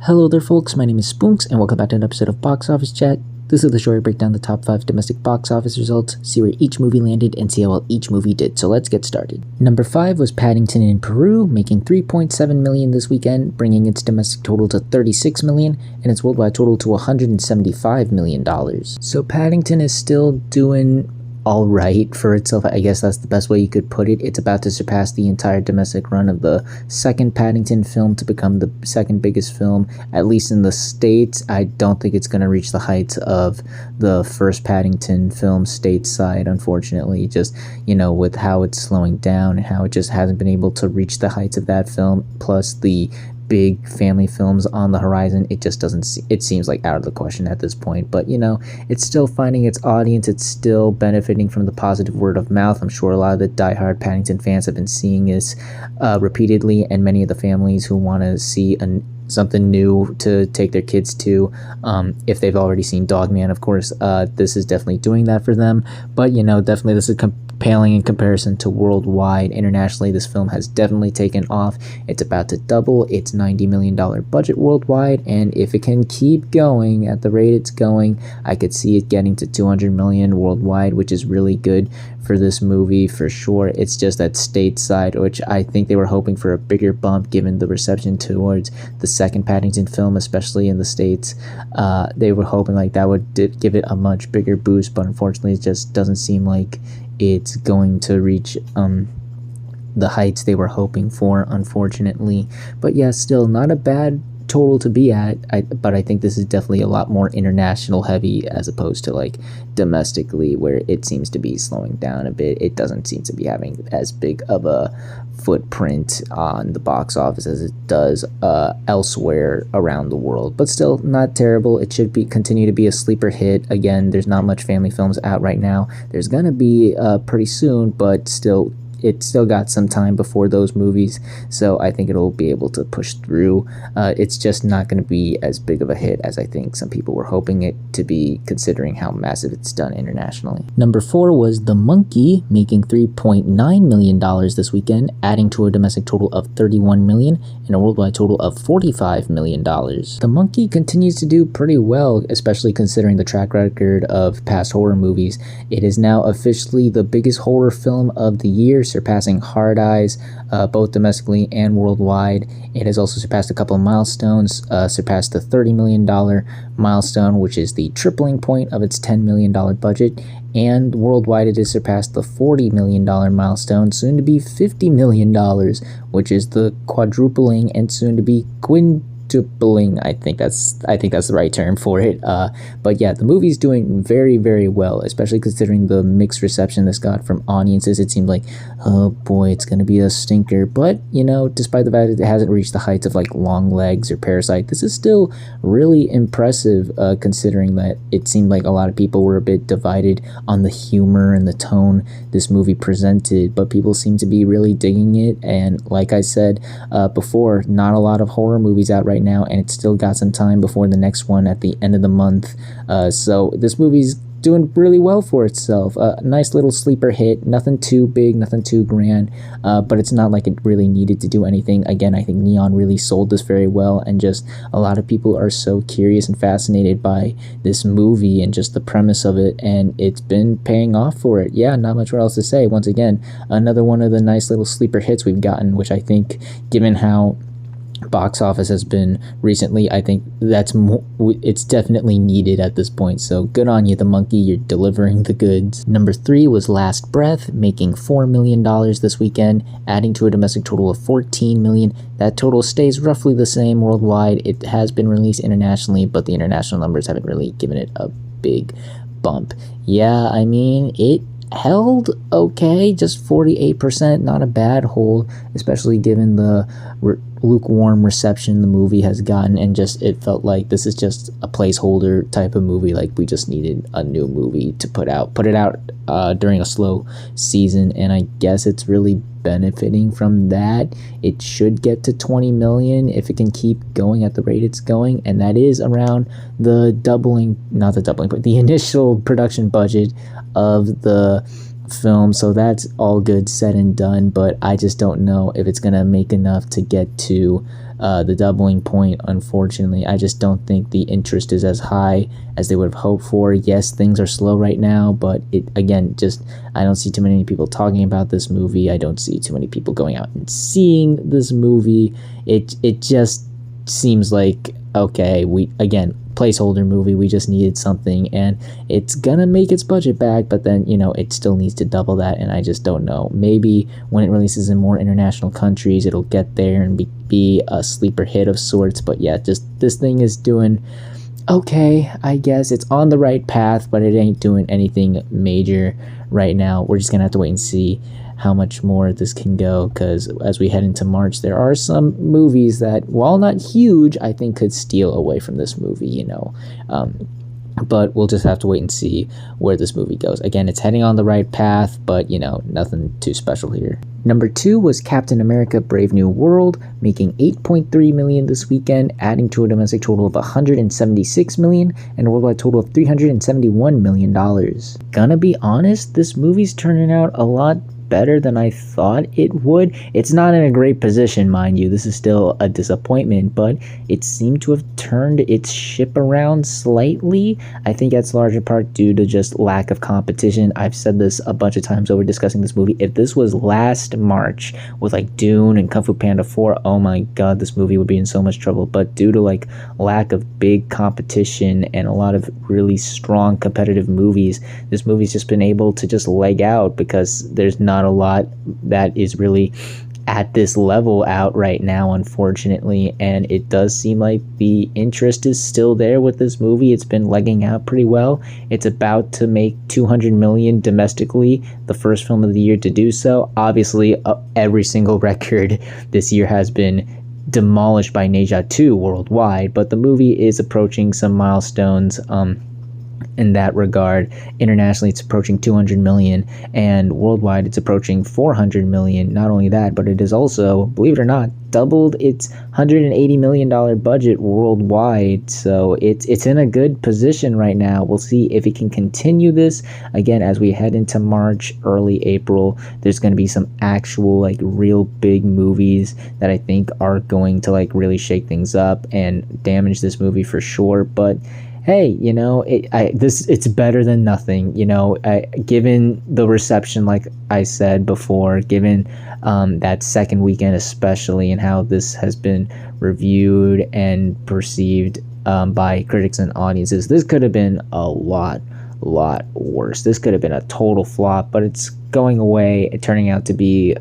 Hello there folks, my name is Spoonks and welcome back to an episode of Box Office Chat. This is the show where I break down the top 5 domestic box office results, see where each movie landed, and see how well each movie did, so let's get started. Number 5 was Paddington in Peru, making $3.7 million this weekend, bringing its domestic total to $36 million, and its worldwide total to $175 million. So Paddington is still doing alright for itself. I guess that's the best way you could put it. It's about to surpass the entire domestic run of the second Paddington film to become the second biggest film, at least in the States. I don't think it's going to reach the heights of the first Paddington film stateside, unfortunately, just, with how it's slowing down and how it just hasn't been able to reach the heights of that film, plus the big family films on the horizon. It just doesn't it seems like out of the question at this point, but it's still finding its audience. It's still benefiting from the positive word of mouth. I'm sure a lot of the diehard Paddington fans have been seeing this repeatedly, and many of the families who want to see something new to take their kids to, if they've already seen Dogman, of course, this is definitely doing that for them. But definitely this is paling in comparison to worldwide. Internationally, this film has definitely taken off. It's about to double its $90 million budget worldwide, and if it can keep going at the rate it's going, I could see it getting to $200 million worldwide, which is really good for this movie for sure. It's just that stateside, which I think they were hoping for a bigger bump given the reception towards the second Paddington film, especially in the States. They were hoping like that would give it a much bigger boost, but unfortunately it just doesn't seem like it's going to reach the heights they were hoping for, unfortunately. But yeah, still not a bad total to be at, but I think this is definitely a lot more international heavy as opposed to like domestically, where it seems to be slowing down a bit. It doesn't seem to be having as big of a footprint on the box office as it does elsewhere around the world, but still not terrible. It should continue to be a sleeper hit. Again, there's not much family films out right now. There's gonna be pretty soon, but still it's still got some time before those movies, so I think it'll be able to push through. It's just not going to be as big of a hit as I think some people were hoping it to be, considering how massive it's done internationally. Number 4 was The Monkey, making $3.9 million this weekend, adding to a domestic total of $31 million and a worldwide total of $45 million. The Monkey continues to do pretty well, especially considering the track record of past horror movies. It is now officially the biggest horror film of the year, surpassing Hard Eyes, both domestically and worldwide. It has also surpassed a couple of milestones, surpassed the $30 million milestone, which is the tripling point of its $10 million budget, and worldwide it has surpassed the $40 million milestone, soon to be $50 million, which is the quadrupling and soon to be quintupling. I think that's the right term for it. But yeah, the movie's doing very, very well, especially considering the mixed reception this got from audiences. It seemed like, oh boy, it's gonna be a stinker. But despite the fact that it hasn't reached the heights of like Long Legs or Parasite, this is still really impressive, considering that it seemed like a lot of people were a bit divided on the humor and the tone this movie presented, but people seem to be really digging it. And like I said before, not a lot of horror movies out right now, and it's still got some time before the next one at the end of the month, so this movie's doing really well for itself. Nice little sleeper hit, nothing too big, nothing too grand, but it's not like it really needed to do anything. Again, I think Neon really sold this very well, and just a lot of people are so curious and fascinated by this movie and just the premise of it, and it's been paying off for it. Yeah, not much more else to say. Once again, another one of the nice little sleeper hits we've gotten, which I think, given how box office has been recently, I think it's definitely needed at this point. So good on you, The Monkey, you're delivering the goods. Number 3 was Last Breath, making $4 million this weekend, adding to a domestic total of $14 million. That total stays roughly the same worldwide. It has been released internationally, but the international numbers haven't really given it a big bump. Yeah, I mean, it held okay, just 48%, not a bad hold, especially given the lukewarm reception the movie has gotten, and just it felt like this is just a placeholder type of movie. Like, we just needed a new movie to put it out during a slow season, and I guess it's really benefiting from that. It should get to 20 million if it can keep going at the rate it's going, and that is around the initial production budget of the film, so that's all good, said and done. But I just don't know if it's gonna make enough to get to the doubling point. Unfortunately, I just don't think the interest is as high as they would have hoped for. Yes, things are slow right now, but it again, just I don't see too many people talking about this movie. I don't see too many people going out and seeing this movie. It just seems like, okay, we again, placeholder movie, we just needed something, and it's gonna make its budget back, but then it still needs to double that, and I just don't know. Maybe when it releases in more international countries, it'll get there and be a sleeper hit of sorts. But yeah, just this thing is doing okay. I guess it's on the right path, but it ain't doing anything major right now. We're just gonna have to wait and see how much more this can go, because as we head into March, there are some movies that, while not huge, I think could steal away from this movie, but we'll just have to wait and see where this movie goes. Again, it's heading on the right path, but nothing too special here. Number 2 was Captain America Brave New World, making $8.3 million this weekend, adding to a domestic total of $176 million and a worldwide total of $371 million. Gonna be honest, this movie's turning out a lot better than I thought it would. It's not in a great position, mind you. This is still a disappointment, but it seemed to have turned its ship around slightly. I think that's largely part due to just lack of competition. I've said this a bunch of times over discussing this movie. If this was last March with like Dune and Kung Fu Panda 4, oh my god, this movie would be in so much trouble. But due to like lack of big competition and a lot of really strong competitive movies, this movie's just been able to just leg out, because there's not a lot that is really at this level out right now, unfortunately. And it does seem like the interest is still there with this movie. It's been legging out pretty well. It's about to make $200 million domestically, the first film of the year to do so. Obviously, every single record this year has been demolished by Ne Zha 2 worldwide, but the movie is approaching some milestones in that regard. Internationally, it's approaching 200 million, and worldwide it's approaching 400 million. Not only that, but it is also, believe it or not, doubled its $180 million budget worldwide. So it's in a good position right now. We'll see if it can continue this. Again, as we head into March, early April, there's going to be some actual like real big movies that I think are going to like really shake things up and damage this movie for sure. But hey, it's better than nothing. Given the reception, like I said before, given that second weekend especially, and how this has been reviewed and perceived by critics and audiences, this could have been a lot worse. This could have been a total flop, but it's going away, turning out to be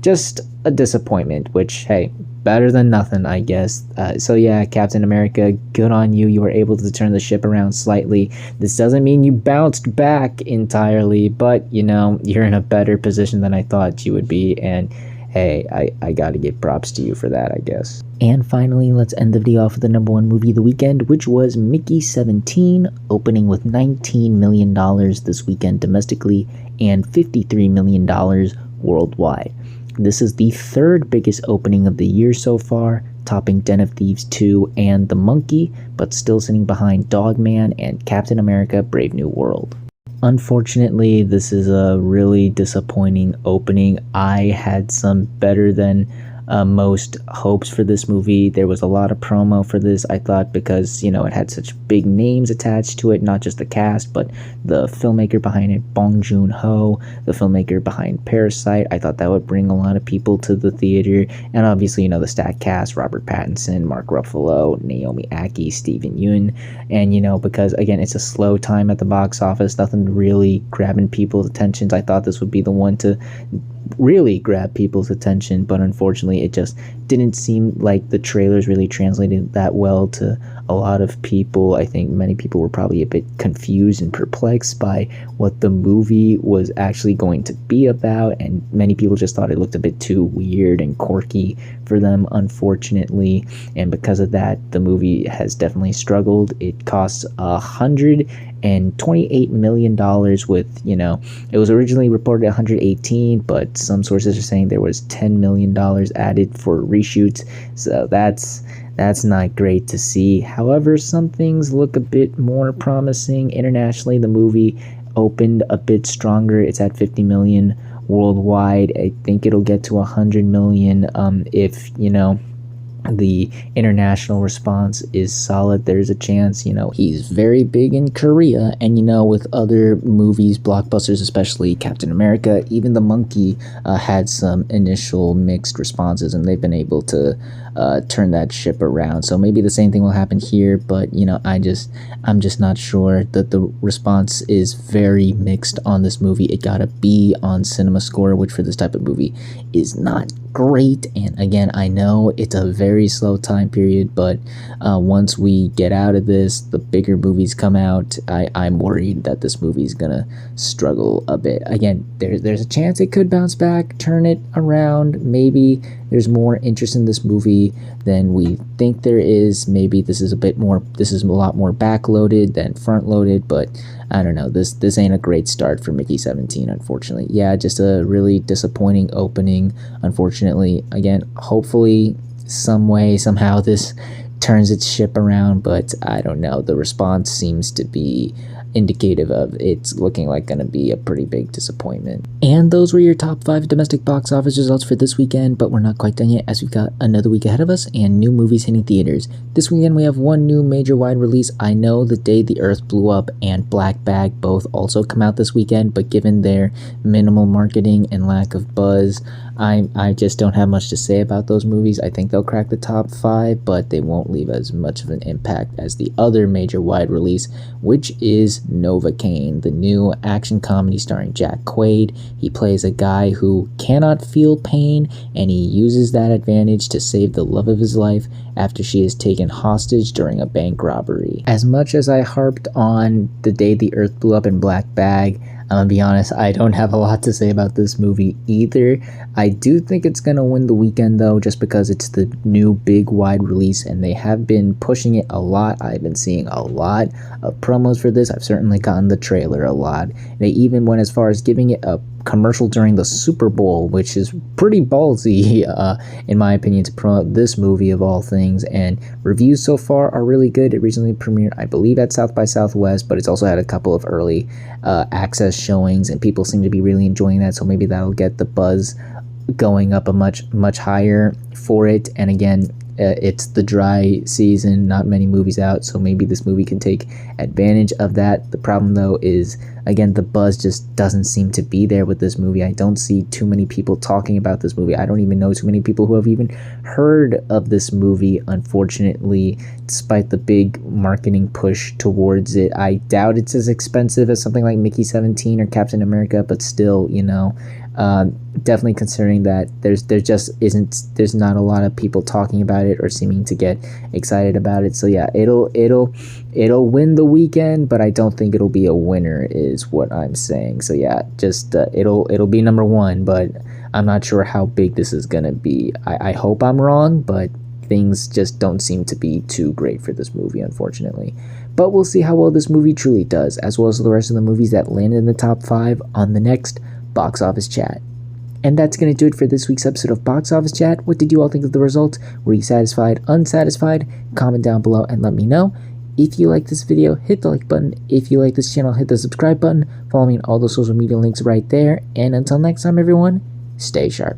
just a disappointment, which, hey, better than nothing, I guess. So yeah, Captain America, good on you. You were able to turn the ship around slightly. This doesn't mean you bounced back entirely, but you're in a better position than I thought you would be, and hey, I gotta give props to you for that, I guess. And finally, let's end the video off with the number 1 movie of the weekend, which was Mickey 17, opening with $19 million this weekend domestically and $53 million worldwide. This is the third biggest opening of the year so far, topping Den of Thieves 2 and The Monkey, but still sitting behind Dogman and Captain America Brave New World. Unfortunately, this is a really disappointing opening. I had some better than most hopes for this movie. There was a lot of promo for this, I thought, because it had such big names attached to it, not just the cast, but the filmmaker behind it, Bong Joon-ho, the filmmaker behind Parasite. I thought that would bring a lot of people to the theater, and obviously the stacked cast: Robert Pattinson, Mark Ruffalo, Naomi Ackie, Steven Yeun. And because again, it's a slow time at the box office, nothing really grabbing people's attentions. I thought this would be the one to really grab people's attention, but unfortunately it just didn't seem like the trailers really translated that well to a lot of people. I think many people were probably a bit confused and perplexed by what the movie was actually going to be about, and many people just thought it looked a bit too weird and quirky for them, unfortunately. And because of that, the movie has definitely struggled. It costs $128 million with, it was originally reported 118, but some sources are saying there was $10 million added for reshoots. So that's not great to see. However, some things look a bit more promising. Internationally, the movie opened a bit stronger. It's at 50 million worldwide. I think it'll get to 100 million if The international response is solid. There's a chance, he's very big in Korea, and with other movies, blockbusters, especially Captain America, even The Monkey had some initial mixed responses, and they've been able to turn that ship around. So maybe the same thing will happen here, but I'm just not sure. That the response is very mixed on this movie. It got a B on CinemaScore, which for this type of movie is not great. And again, I know it's a very slow time period, but once we get out of this, the bigger movies come out. I'm worried that this movie is gonna struggle a bit. Again, there's a chance it could bounce back, turn it around. Maybe there's more interest in this movie than we think there is. Maybe this is a lot more backloaded than front loaded, but I don't know. This ain't a great start for Mickey 17, unfortunately. Yeah, just a really disappointing opening, unfortunately. Again, hopefully somehow this turns its ship around, but I don't know. The response seems to be indicative of it's looking like going to be a pretty big disappointment. And those were your top 5 domestic box office results for this weekend, but we're not quite done yet, as we've got another week ahead of us and new movies hitting theaters. This weekend we have one new major wide release. I know The Day the Earth Blew Up and Black Bag both also come out this weekend, but given their minimal marketing and lack of buzz, I just don't have much to say about those movies. I think they'll crack the top 5, but they won't leave as much of an impact as the other major wide release, which is Novocaine, the new action comedy starring Jack Quaid. He plays a guy who cannot feel pain, and he uses that advantage to save the love of his life after she is taken hostage during a bank robbery. As much as I harped on The Day the Earth Blew Up and Black Bag, I'm gonna be honest, I don't have a lot to say about this movie either. I do think it's gonna win the weekend though, just because it's the new big wide release and they have been pushing it a lot. I've been seeing a lot of promos for this. I've certainly gotten the trailer a lot. They even went as far as giving it a commercial during the Super Bowl, which is pretty ballsy in my opinion, to promote this movie of all things. And reviews so far are really good. It recently premiered, I believe, at South by Southwest, but it's also had a couple of early access showings, and people seem to be really enjoying that. So maybe that'll get the buzz going up a much higher for it. And again, it's the dry season, not many movies out, so maybe this movie can take advantage of that. The problem though is, again, the buzz just doesn't seem to be there with this movie. I don't see too many people talking about this movie. I don't even know too many people who have even heard of this movie, unfortunately, despite the big marketing push towards it. I doubt it's as expensive as something like Mickey 17 or Captain America, but still, definitely considering that there's not a lot of people talking about it or seeming to get excited about it. So yeah, it'll win the weekend, but I don't think it'll be a winner is what I'm saying. So yeah, just it'll be number 1, but I'm not sure how big this is gonna be. I hope I'm wrong, but things just don't seem to be too great for this movie, unfortunately. But we'll see how well this movie truly does, as well as the rest of the movies that landed in the top 5 on the next Box Office Chat. And that's going to do it for this week's episode of Box Office Chat. What did you all think of the results? Were you satisfied, unsatisfied? Comment down below and let me know. If you like this video, hit the like button. If you like this channel, hit the subscribe button. Follow me on all the social media links right there. And until next time, everyone, stay sharp.